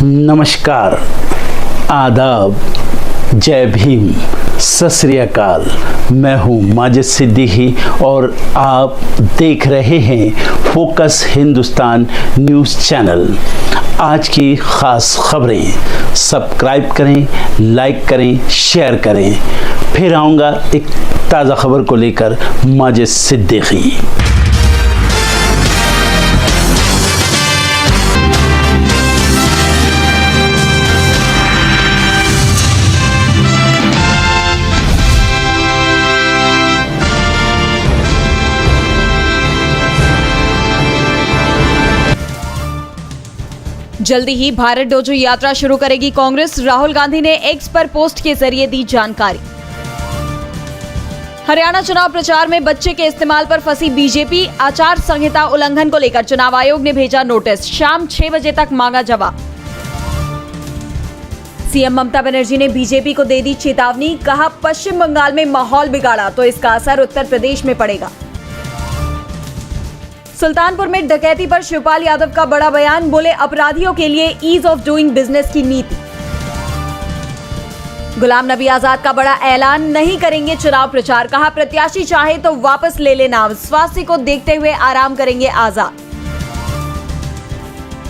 नमस्कार, आदाब, जय भीम, सत श्री अकाल। मैं हूँ माजिद सिद्दीकी और आप देख रहे हैं फोकस हिंदुस्तान न्यूज़ चैनल। आज की ख़ास खबरें सब्सक्राइब करें, लाइक करें, शेयर करें। फिर आऊँगा एक ताज़ा खबर को लेकर माजिद सिद्दीकी। जल्दी ही भारत डोजो यात्रा शुरू करेगी कांग्रेस। राहुल गांधी ने एक्स पर पोस्ट के जरिए दी जानकारी। हरियाणा चुनाव प्रचार में बच्चे के इस्तेमाल पर फंसी बीजेपी। आचार संहिता उल्लंघन को लेकर चुनाव आयोग ने भेजा नोटिस। शाम 6 बजे तक मांगा जवाब। सीएम ममता बनर्जी ने बीजेपी को दे दी चेतावनी। कहा, पश्चिम बंगाल में माहौल बिगाड़ा तो इसका असर उत्तर प्रदेश में पड़ेगा। सुल्तानपुर में डकैती पर शिवपाल यादव का बड़ा बयान। बोले, अपराधियों के लिए ईज ऑफ डूइंग बिजनेस की नीति। गुलाम नबी आजाद का बड़ा ऐलान, नहीं करेंगे चुनाव प्रचार। कहा, प्रत्याशी चाहे तो वापस ले लेना, स्वास्थ्य को देखते हुए आराम करेंगे आजाद।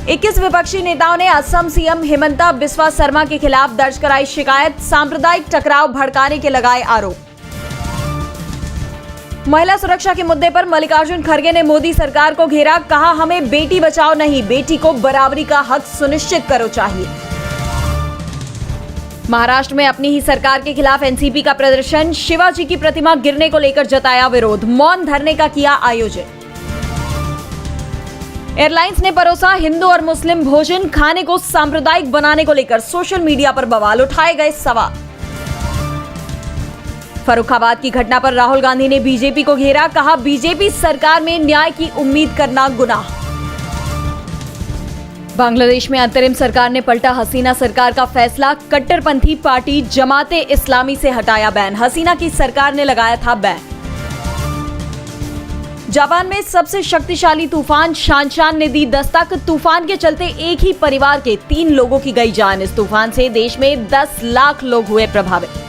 21 विपक्षी नेताओं ने असम सीएम हिमंता बिस्वा शर्मा के खिलाफ दर्ज कराई शिकायत। सांप्रदायिक टकराव भड़काने के लगाए आरोप। महिला सुरक्षा के मुद्दे पर मल्लिकार्जुन खड़गे ने मोदी सरकार को घेरा। कहा, हमें बेटी बचाओ नहीं, बेटी को बराबरी का हक सुनिश्चित करो चाहिए। महाराष्ट्र में अपनी ही सरकार के खिलाफ एनसीपी का प्रदर्शन। शिवाजी की प्रतिमा गिरने को लेकर जताया विरोध। मौन धरने का किया आयोजन। एयरलाइंस ने परोसा हिंदू और मुस्लिम भोजन। खाने को सांप्रदायिक बनाने को लेकर सोशल मीडिया पर बवाल, उठाए गए सवाल। फर्रुखाबाद की घटना पर राहुल गांधी ने बीजेपी को घेरा। कहा, बीजेपी सरकार में न्याय की उम्मीद करना गुनाह। बांग्लादेश में अंतरिम सरकार ने पलटा हसीना सरकार का फैसला। कट्टरपंथी पार्टी जमाते इस्लामी से हटाया बैन। हसीना की सरकार ने लगाया था बैन। जापान में सबसे शक्तिशाली तूफान शानशान ने दी दस्तक। तूफान के चलते एक ही परिवार के 3 लोगों की गई जान। इस तूफान से देश में 10 लाख लोग हुए प्रभावित।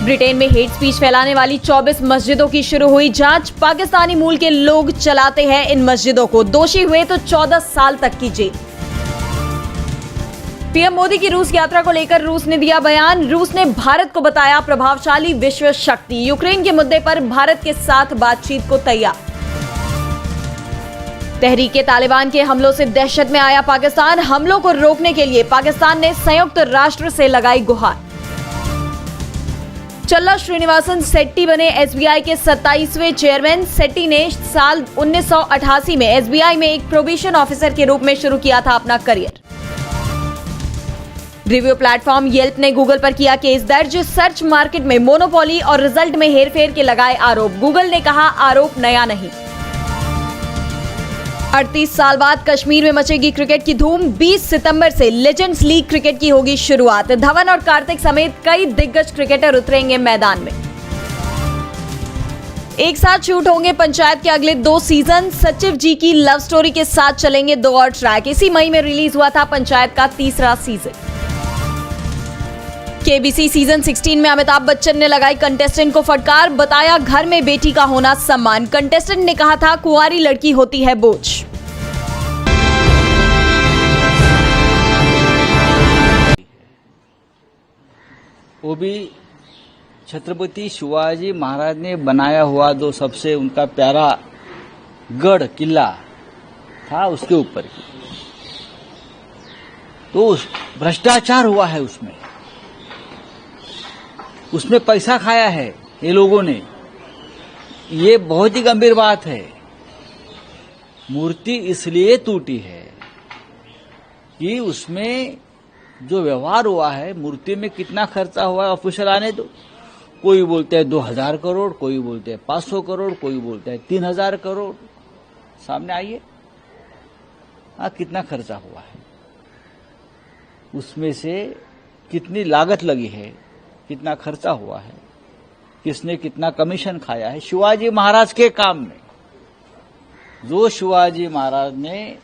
ब्रिटेन में हेट स्पीच फैलाने वाली 24 मस्जिदों की शुरू हुई जांच। पाकिस्तानी मूल के लोग चलाते हैं इन मस्जिदों को। दोषी हुए तो 14 साल तक की जेल। पीएम मोदी की रूस यात्रा को लेकर रूस ने दिया बयान। रूस ने भारत को बताया प्रभावशाली विश्व शक्ति। यूक्रेन के मुद्दे पर भारत के साथ बातचीत को तैयार। तहरीके तालिबान के हमलों से दहशत में आया पाकिस्तान। हमलों को रोकने के लिए पाकिस्तान ने संयुक्त राष्ट्र से लगाई गुहार। चल्ला श्रीनिवासन सेट्टी बने एसबीआई के 27वें चेयरमैन। सेट्टी ने साल 1988 में एसबीआई में एक प्रोबेशन ऑफिसर के रूप में शुरू किया था अपना करियर। रिव्यू प्लेटफॉर्म येल्प ने गूगल पर किया केस दर्ज। सर्च मार्केट में मोनोपोली और रिजल्ट में हेरफेर के लगाए आरोप। गूगल ने कहा, आरोप नया नहीं। 38 साल बाद कश्मीर में मचेगी क्रिकेट की धूम। 20 सितंबर से लेजेंड्स लीग क्रिकेट की होगी शुरुआत। धवन और कार्तिक समेत कई दिग्गज क्रिकेटर उतरेंगे मैदान में। एक साथ शूट होंगे पंचायत के अगले 2 सीजन। सचिव जी की लव स्टोरी के साथ चलेंगे 2 और ट्रैक। इसी मई में रिलीज हुआ था पंचायत का 3रा सीजन। केबीसी सीजन 16 में अमिताभ बच्चन ने लगाई कंटेस्टेंट को फटकार। बताया, घर में बेटी का होना सम्मान। कंटेस्टेंट ने कहा था, कुंवारी लड़की होती है बोझ। वो भी छत्रपति शिवाजी महाराज ने बनाया हुआ जो सबसे उनका प्यारा गढ़ किला था, उसके ऊपर की तो भ्रष्टाचार हुआ है। उसमें पैसा खाया है ये लोगों ने। ये बहुत ही गंभीर बात है। मूर्ति इसलिए टूटी है कि उसमें जो व्यवहार हुआ है, मूर्ति में कितना खर्चा हुआ है ऑफिशियल आने दो। कोई बोलते हैं 2000 करोड़, कोई बोलते हैं 500 करोड़, कोई बोलते हैं 3000 करोड़। सामने आइए, कितना खर्चा हुआ है, उसमें से कितनी लागत लगी है, कितना खर्चा हुआ है, किसने कितना कमीशन खाया है शिवाजी महाराज के काम में। जो शिवाजी महाराज ने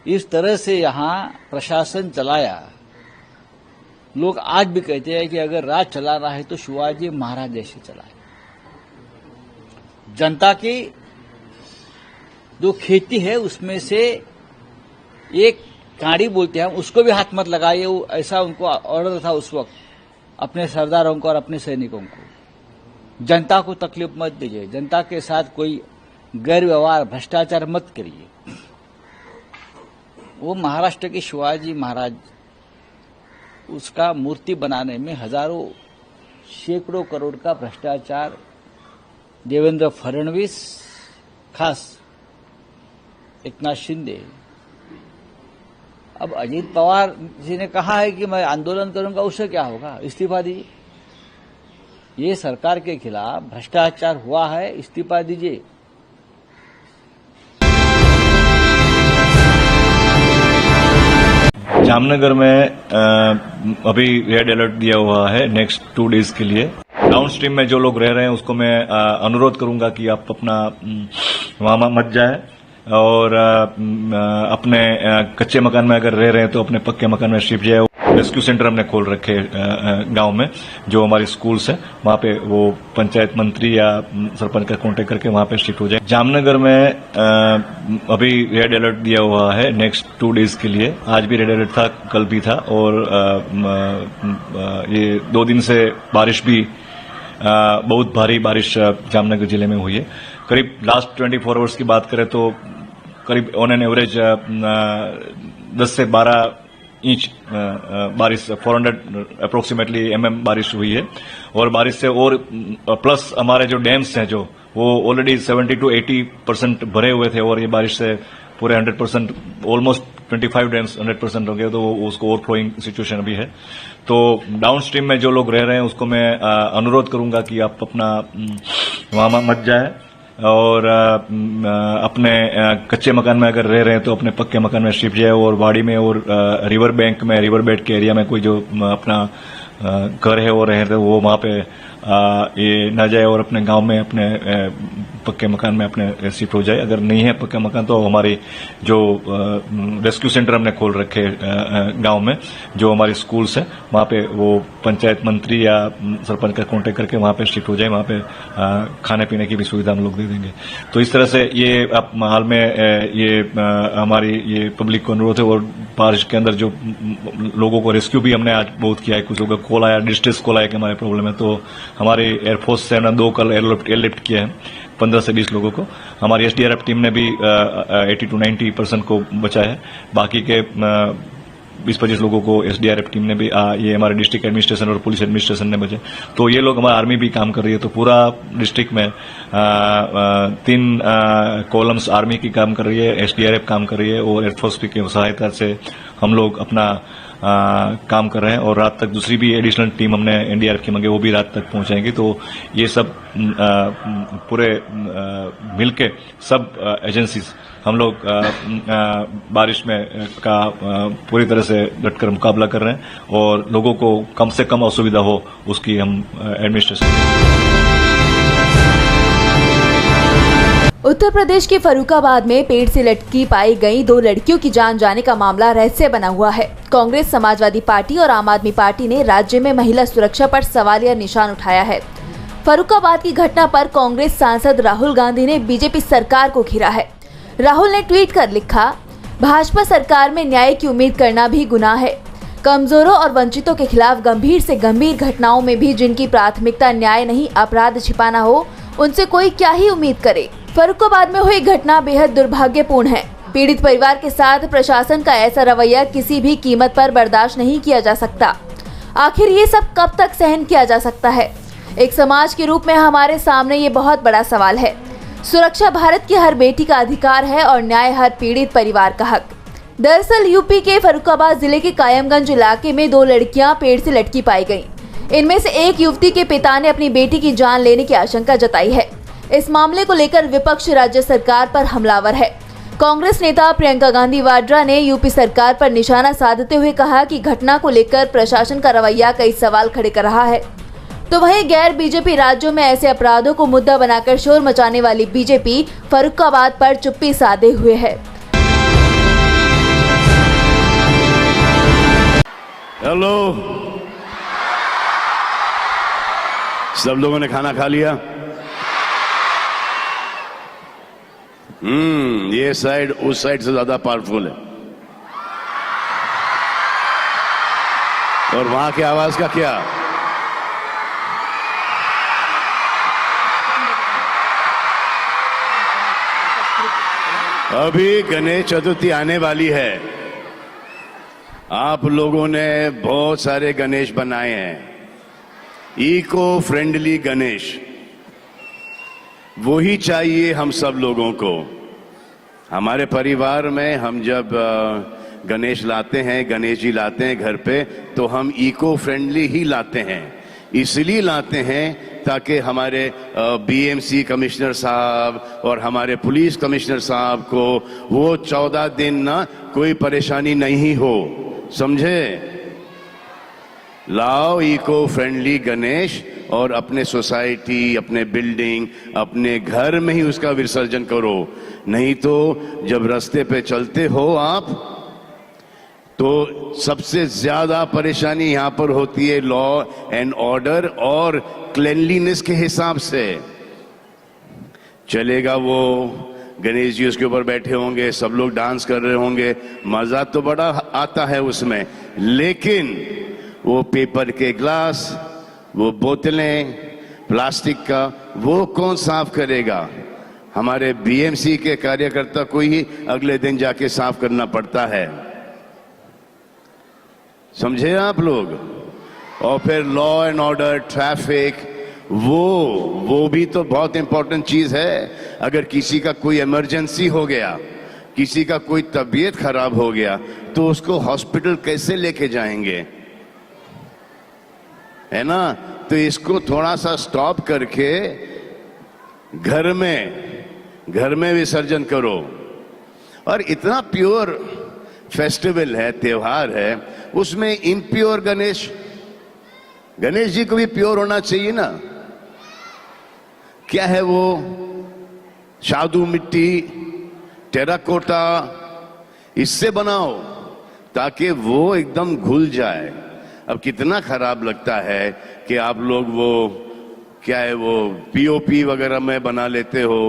इस तरह से यहाँ प्रशासन चलाया। लोग आज भी कहते हैं कि अगर राज चलाना है तो शिवाजी महाराज जैसे चलाए। जनता की जो खेती है उसमें से एक काड़ी बोलते हैं, उसको भी हाथ मत लगाइए, ऐसा उनको ऑर्डर था उस वक्त अपने सरदारों को और अपने सैनिकों को। जनता को तकलीफ मत दीजिए, जनता के साथ कोई गैर व्यवहार भ्रष्टाचार मत करिए। वो महाराष्ट्र के शिवाजी महाराज, उसका मूर्ति बनाने में हजारों सैकड़ों करोड़ का भ्रष्टाचार देवेंद्र फडणवीस, खास एकनाथ शिंदे। अब अजीत पवार जी ने कहा है कि मैं आंदोलन करूंगा, उससे क्या होगा, इस्तीफा दीजिए। ये सरकार के खिलाफ भ्रष्टाचार हुआ है, इस्तीफा दीजिए। जामनगर में अभी रेड अलर्ट दिया हुआ है नेक्स्ट 2 डेज के लिए। डाउन स्ट्रीम में जो लोग रह रहे हैं उसको मैं अनुरोध करूंगा कि आप अपना वहां मत जाए और अपने कच्चे मकान में अगर रह रहे हैं तो अपने पक्के मकान में शिफ्ट जाए। रेस्क्यू सेंटर हमने खोल रखे गांव में, जो हमारी स्कूल्स है वहां पे वो पंचायत मंत्री या सरपंच का कांटेक्ट करके वहां पे शिफ्ट हो जाए। जामनगर में अभी रेड अलर्ट दिया हुआ है नेक्स्ट 2 डेज के लिए। आज भी रेड अलर्ट था, कल भी था, और ये 2 दिन से बारिश भी बहुत भारी बारिश जामनगर जिले में हुई है। करीब लास्ट 24 आवर्स की बात करें तो करीब ऑन एन एवरेज 10 से 12 इंच बारिश, 400 अप्रोक्सीमेटली mm बारिश हुई है। और बारिश से और प्लस हमारे जो डैम्स हैं जो वो ऑलरेडी 70 to 80% भरे हुए थे, और ये बारिश से पूरे 100%, ऑलमोस्ट 25 डैम्स 100% हो गए, तो उसको ओवरफ्लोइंग सिचुएशन अभी है। तो डाउन स्ट्रीम में जो लोग रह रहे हैं उसको मैं अनुरोध करूंगा कि आप अपना वहां मत जाए और अपने कच्चे मकान में अगर रह रहे हैं तो अपने पक्के मकान में शिफ्ट जाए। और वाड़ी में और रिवर बैंक में, रिवर बेड के एरिया में कोई जो अपना घर है वो रहे तो वो वहां पे ये न जाए, और अपने गांव में अपने पक्के मकान में अपने शिफ्ट हो जाए। अगर नहीं है पक्का मकान तो हमारी जो रेस्क्यू सेंटर हमने खोल रखे गांव में, जो हमारी स्कूल्स है वहां पे वो पंचायत मंत्री या सरपंच का कांटेक्ट करके वहां पे शिफ्ट हो जाए। वहां पे खाने पीने की भी सुविधा हम लोग दे देंगे। तो इस तरह से ये अब हाल में ये हमारी ये पब्लिक को अनुरोध है। और बारिश के अंदर जो लोगों को रेस्क्यू भी हमने आज बहुत किया है। कुछ लोगों का कॉल आया, डिस्ट्रेस कॉल आया कि हमारे प्रॉब्लम है, तो हमारे एयरफोर्स से हमने 2 कल एयरलिफ्ट किया है 15 से 20 लोगों को। हमारी एसडीआरएफ टीम ने भी 80 to 90% को बचाया है। बाकी के 20-25 लोगों को एसडीआरएफ टीम ने भी, ये हमारे डिस्ट्रिक्ट एडमिनिस्ट्रेशन और पुलिस एडमिनिस्ट्रेशन ने बचे। तो ये लोग, हमारी आर्मी भी काम कर रही है। तो पूरा डिस्ट्रिक्ट में 3 कॉलम्स आर्मी की काम कर रही है, एसडीआरएफ काम कर रही है, और एयरफोर्स की सहायता से हम लोग अपना काम कर रहे हैं। और रात तक दूसरी भी एडिशनल टीम हमने एनडीआरएफ की मंगे, वो भी रात तक पहुंचाएंगे। तो ये सब पूरे मिलके सब एजेंसीज हम लोग बारिश में का पूरी तरह से डटकर मुकाबला कर रहे हैं, और लोगों को कम से कम असुविधा हो उसकी हम एडमिनिस्ट्रेशन। उत्तर प्रदेश के फर्रुखाबाद में पेड़ से लटकी पाई गई 2 लड़कियों की जान जाने का मामला रहस्य बना हुआ है। कांग्रेस, समाजवादी पार्टी और आम आदमी पार्टी ने राज्य में महिला सुरक्षा पर सवालिया निशान उठाया है। फर्रुखाबाद की घटना पर कांग्रेस सांसद राहुल गांधी ने बीजेपी सरकार को घेरा है। राहुल ने ट्वीट कर लिखा, भाजपा सरकार में न्याय की उम्मीद करना भी गुनाह है। कमजोरों और वंचितों के खिलाफ गंभीर से गंभीर घटनाओं में भी जिनकी प्राथमिकता न्याय नहीं अपराध छिपाना हो, उनसे कोई क्या ही उम्मीद करे। फर्रुखाबाद में हुई घटना बेहद दुर्भाग्यपूर्ण है। पीड़ित परिवार के साथ प्रशासन का ऐसा रवैया किसी भी कीमत पर बर्दाश्त नहीं किया जा सकता। आखिर ये सब कब तक सहन किया जा सकता है? एक समाज के रूप में हमारे सामने ये बहुत बड़ा सवाल है। सुरक्षा भारत की हर बेटी का अधिकार है और न्याय हर पीड़ित परिवार का हक। दरअसल यूपी के फर्रुखाबाद जिले के कायमगंज इलाके में 2 लड़कियां पेड़ से लटकी पाई गईं। इनमें से एक युवती के पिता ने अपनी बेटी की जान लेने की आशंका जताई है। इस मामले को लेकर विपक्ष राज्य सरकार पर हमलावर है। कांग्रेस नेता प्रियंका गांधी वाड्रा ने यूपी सरकार पर निशाना साधते हुए कहा कि घटना को लेकर प्रशासन का रवैया कई सवाल खड़े कर रहा है। तो वहीं गैर बीजेपी राज्यों में ऐसे अपराधों को मुद्दा बनाकर शोर मचाने वाली बीजेपी फर्रुखाबाद पर चुप्पी साधे हुए है। हेलो, सब लोगों ने खाना खा लिया? ये साइड उस साइड से ज्यादा पावरफुल है। और वहां की आवाज का क्या? अभी गणेश चतुर्थी आने वाली है। आप लोगों ने बहुत सारे गणेश बनाए हैं, इको फ्रेंडली गणेश। वो ही चाहिए हम सब लोगों को। हमारे परिवार में हम जब गणेश लाते हैं, गणेश जी लाते हैं घर पे, तो हम इको फ्रेंडली ही लाते हैं। इसलिए लाते हैं ताकि हमारे बीएमसी कमिश्नर साहब और हमारे पुलिस कमिश्नर साहब को वो 14 दिन ना कोई परेशानी नहीं हो, समझे? लाओ इको फ्रेंडली गणेश और अपने सोसाइटी, अपने बिल्डिंग, अपने घर में ही उसका विसर्जन करो। नहीं तो जब रास्ते पे चलते हो आप, तो सबसे ज्यादा परेशानी यहां पर होती है लॉ एंड ऑर्डर और क्लेनलीनेस के हिसाब से। चलेगा वो गणेश जी उसके ऊपर बैठे होंगे, सब लोग डांस कर रहे होंगे, मजा तो बड़ा आता है उसमें, लेकिन वो पेपर के ग्लास, वो बोतलें प्लास्टिक का, वो कौन साफ करेगा? हमारे बीएमसी के कार्यकर्ता को ही अगले दिन जाके साफ करना पड़ता है, समझे आप लोग? और फिर लॉ एंड ऑर्डर, ट्रैफिक, वो भी तो बहुत इंपॉर्टेंट चीज है। अगर किसी का कोई इमरजेंसी हो गया, किसी का कोई तबीयत खराब हो गया, तो उसको हॉस्पिटल कैसे लेके जाएंगे, है ना? तो इसको थोड़ा सा स्टॉप करके घर में विसर्जन करो। और इतना प्योर फेस्टिवल है, त्योहार है, उसमें इम्प्योर गणेश जी को भी प्योर होना चाहिए ना। क्या है वो? शादू मिट्टी, टेराकोटा, इससे बनाओ ताकि वो एकदम घुल जाए। अब कितना खराब लगता है कि आप लोग वो क्या है वो पीओपी वगैरह में बना लेते हो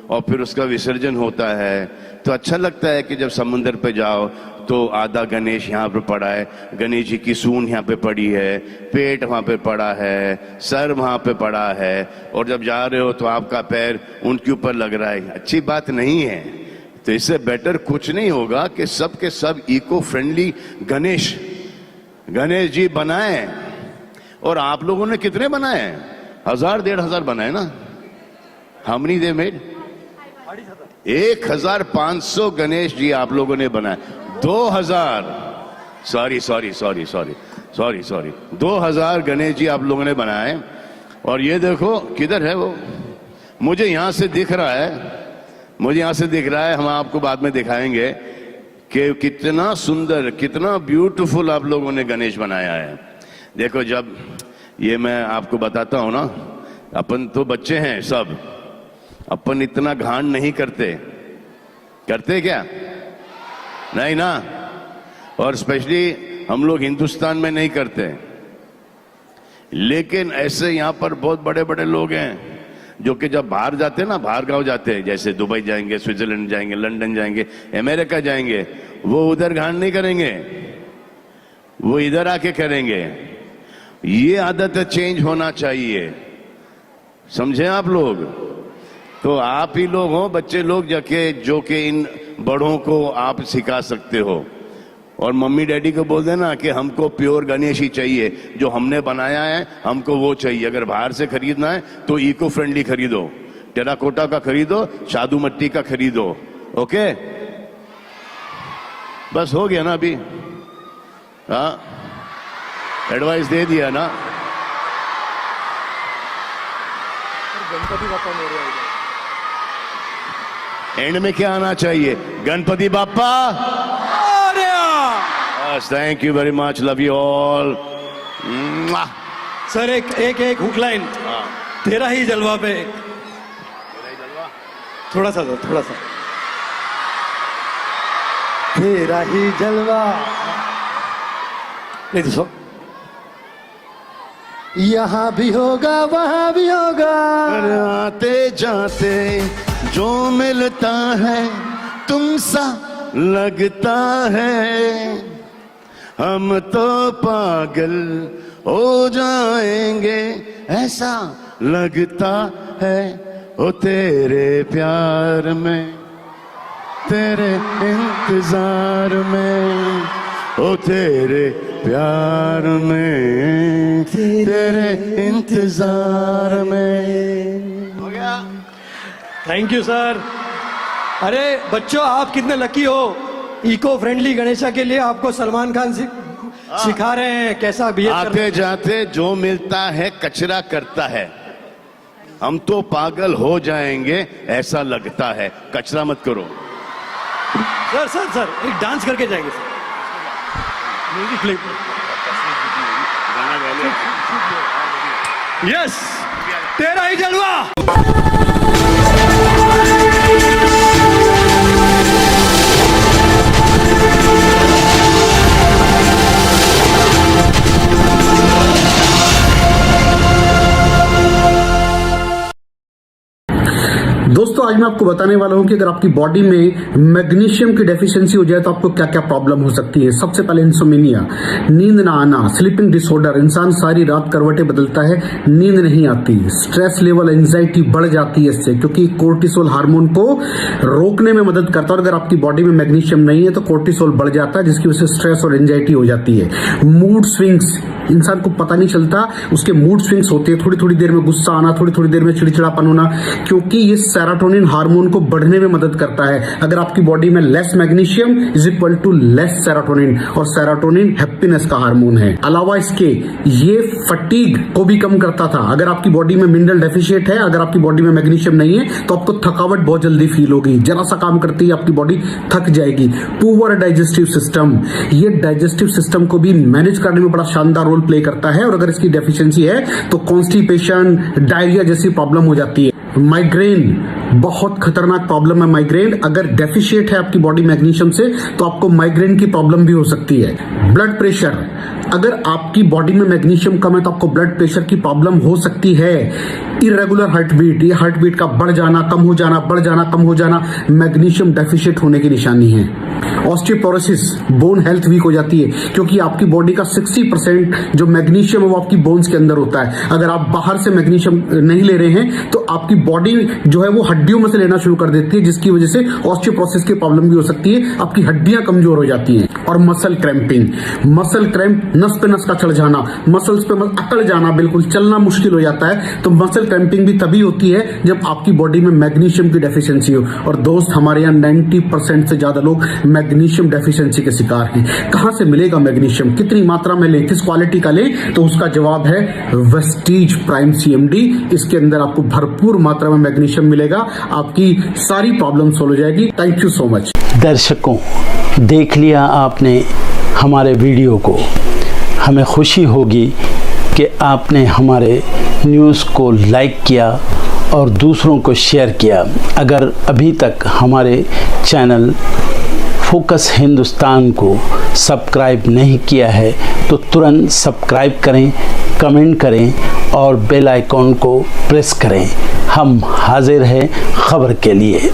और फिर उसका विसर्जन होता है। तो अच्छा लगता है कि जब समुद्र पे जाओ तो आधा गणेश यहाँ पे पड़ा है, गणेश जी की सूंड यहाँ पे पड़ी है, पेट वहाँ पे पड़ा है, सर वहाँ पे पड़ा है, और जब जा रहे हो तो आपका पैर उनके ऊपर लग रहा है। अच्छी बात नहीं है। तो इससे बेटर कुछ नहीं होगा कि सब के सब इको फ्रेंडली गणेश जी बनाए। और आप लोगों ने कितने बनाए? 1000-1500 बनाए ना? How many they made? 1500 Ganesh ji आप लोगों ने बनाए। 2000 सॉरी 2000 गणेश जी आप लोगों ने बनाए। और ये देखो किधर है वो? मुझे यहां से दिख रहा है, हम आपको बाद में दिखाएंगे कि कितना सुंदर, कितना ब्यूटीफुल आप लोगों ने गणेश बनाया है। देखो, जब ये मैं आपको बताता हूं ना, अपन तो बच्चे हैं सब, अपन इतना घाण नहीं करते क्या? नहीं ना? और स्पेशली हम लोग हिंदुस्तान में नहीं करते। लेकिन ऐसे यहां पर बहुत बड़े बड़े लोग हैं जो कि जब बाहर जाते हैं ना, बाहर गांव जाते हैं, जैसे दुबई जाएंगे, स्विट्जरलैंड जाएंगे, लंदन जाएंगे, अमेरिका जाएंगे, वो उधर घाण नहीं करेंगे, वो इधर आके करेंगे। ये आदत चेंज होना चाहिए, समझे आप लोग? तो आप ही लोग हो, बच्चे लोग जो कि इन बड़ों को आप सिखा सकते हो। और मम्मी डैडी को बोल देना कि हमको प्योर गणेश ही चाहिए, जो हमने बनाया है हमको वो चाहिए। अगर बाहर से खरीदना है तो इको फ्रेंडली खरीदो, टेराकोटा का खरीदो, शादू मट्टी का खरीदो। ओके, बस हो गया ना अभी? हाँ, एडवाइस दे दिया ना? गणपति बापा मेरे एंड में क्या आना चाहिए? गणपति बापा। Thank you very much, love you all. Sir एक हुक लाइन, तेरा ही जलवा पे थोड़ा सा तेरा ही जलवा। नहीं तो यहाँ भी होगा वहाँ भी होगा। अरे आते जाते जो मिलता है तुमसा लगता है, हम तो पागल हो जाएंगे ऐसा लगता है। ओ तेरे प्यार में, तेरे इंतजार में, ओ तेरे प्यार में, तेरे इंतजार में। हो गया। Thank you sir. अरे बच्चों, आप कितने लकी हो, इको फ्रेंडली गणेशा के लिए आपको सलमान खान सिखा रहे हैं कैसा बिहेव करना। आते जाते जो मिलता है कचरा करता है, हम तो पागल हो जाएंगे ऐसा लगता है। कचरा मत करो। सर सर सर एक डांस करके जाएंगे सर। Music play. यस, तेरा ही जलवा। दोस्तों, आज मैं आपको बताने वाला हूं कि अगर आपकी बॉडी में मैग्नीशियम की डेफिशिएंसी हो जाए तो आपको क्या क्या प्रॉब्लम हो सकती है। सबसे पहले इंसोमेनिया, नींद ना आना, स्लीपिंग डिसऑर्डर, इंसान सारी रात करवटें बदलता है, नींद नहीं आती, स्ट्रेस लेवल, एंजाइटी बढ़ जाती है इससे, क्योंकि कोर्टिसोल हार्मोन को रोकने में मदद करता है। और अगर आपकी बॉडी में मैग्नीशियम नहीं है तो कोर्टिसोल बढ़ जाता है, जिसकी वजह से स्ट्रेस और एंजाइटी हो जाती है। मूड स्विंग्स, इंसान को पता नहीं चलता उसके मूड स्विंग्स होते हैं, थोड़ी थोड़ी देर में गुस्सा आना, थोड़ी थोड़ी देर में चिड़चिड़ापन होना, क्योंकि ये सेरोटोनिन हार्मोन को बढ़ने में मदद करता है। अगर आपकी बॉडी में less magnesium is equal to less serotonin, और सेरोटोनिन हैप्पीनेस का हार्मोन है। अलावा इसके ये फटीग को भी कम करता था। अगर आपकी बॉडी में मिनरल डेफिशिएट है, अगर आपकी बॉडी में मैग्नीशियम नहीं है तो आपको थकावट बहुत जल्दी फील होगी, जरा सा काम करते ही आपकी बॉडी थक जाएगी। पुअर डाइजेस्टिव सिस्टम, ये डाइजेस्टिव सिस्टम को भी मैनेज करने में बड़ा शानदार रोल प्ले करता है, और अगर इसकी डेफिशिएंसी है तो कॉन्स्टिपेशन, डायरिया जैसी प्रॉब्लम हो जाती है। माइग्रेन बहुत खतरनाक प्रॉब्लम है। माइग्रेन अगर डेफिशिएट है आपकी बॉडी मैग्नीशियम से तो आपको माइग्रेन की प्रॉब्लम भी हो सकती है। ब्लड प्रेशर, अगर आपकी बॉडी में मैग्नीशियम कम है तो आपको ब्लड प्रेशर की प्रॉब्लम हो सकती है। इरेगुलर हार्ट बीट, ये हार्ट बीट का बढ़ जाना, कम हो जाना, बढ़ जाना, कम हो जाना, मैग्नीशियम डेफिशिएट होने की निशानी है। ऑस्टियोपोरोसिस, बोन हेल्थ वीक हो जाती है, क्योंकि आपकी बॉडी का 60% जो मैग्नीशियम है वो आपकी बोन्स के अंदर होता है। अगर आप बाहर से मैग्नीशियम नहीं ले रहे हैं तो आपकी बॉडी जो है वो हड्डियों में से लेना शुरू कर देती है, जिसकी वजह से ऑस्टियोपोरोसिस की प्रॉब्लम भी हो सकती है, आपकी हड्डियां कमजोर हो जाती हैं। और मसल क्रैम्पिंग, मसल क्रैम्प, नस पे नस का चढ़ जाना, मसल्स पे अकड़ जाना, बिल्कुल चलना मुश्किल हो जाता है। तो मसल क्रैम्पिंग भी तभी होती है जब आपकी बॉडी में मैग्नीशियम की डेफिशिएंसी हो। और दोस्त, हमारे यहाँ 90% से ज्यादा लोग मैग्नीशियम डेफिशिएंसी के शिकार हैं। कहां से मिलेगा मैग्नीशियम, कितनी मात्रा में लें, किस क्वालिटी का लें? तो उसका जवाब है वेस्टीज प्राइम CMD। इसके अंदर आपको भरपूर मात्रा में मैग्नीशियम मिलेगा, आपकी सारी प्रॉब्लम सॉल्व हो जाएगी। Thank you so much. दर्शकों, देख लिया आपने हमारे वीडियो को। हमें खुशी होगी कि आपने हमारे न्यूज़ को लाइक किया और दूसरों को शेयर किया। अगर अभी तक हमारे चैनल फोकस हिंदुस्तान को सब्सक्राइब नहीं किया है तो तुरंत सब्सक्राइब करें, कमेंट करें और बेल आइकॉन को प्रेस करें। हम हाजिर हैं खबर के लिए।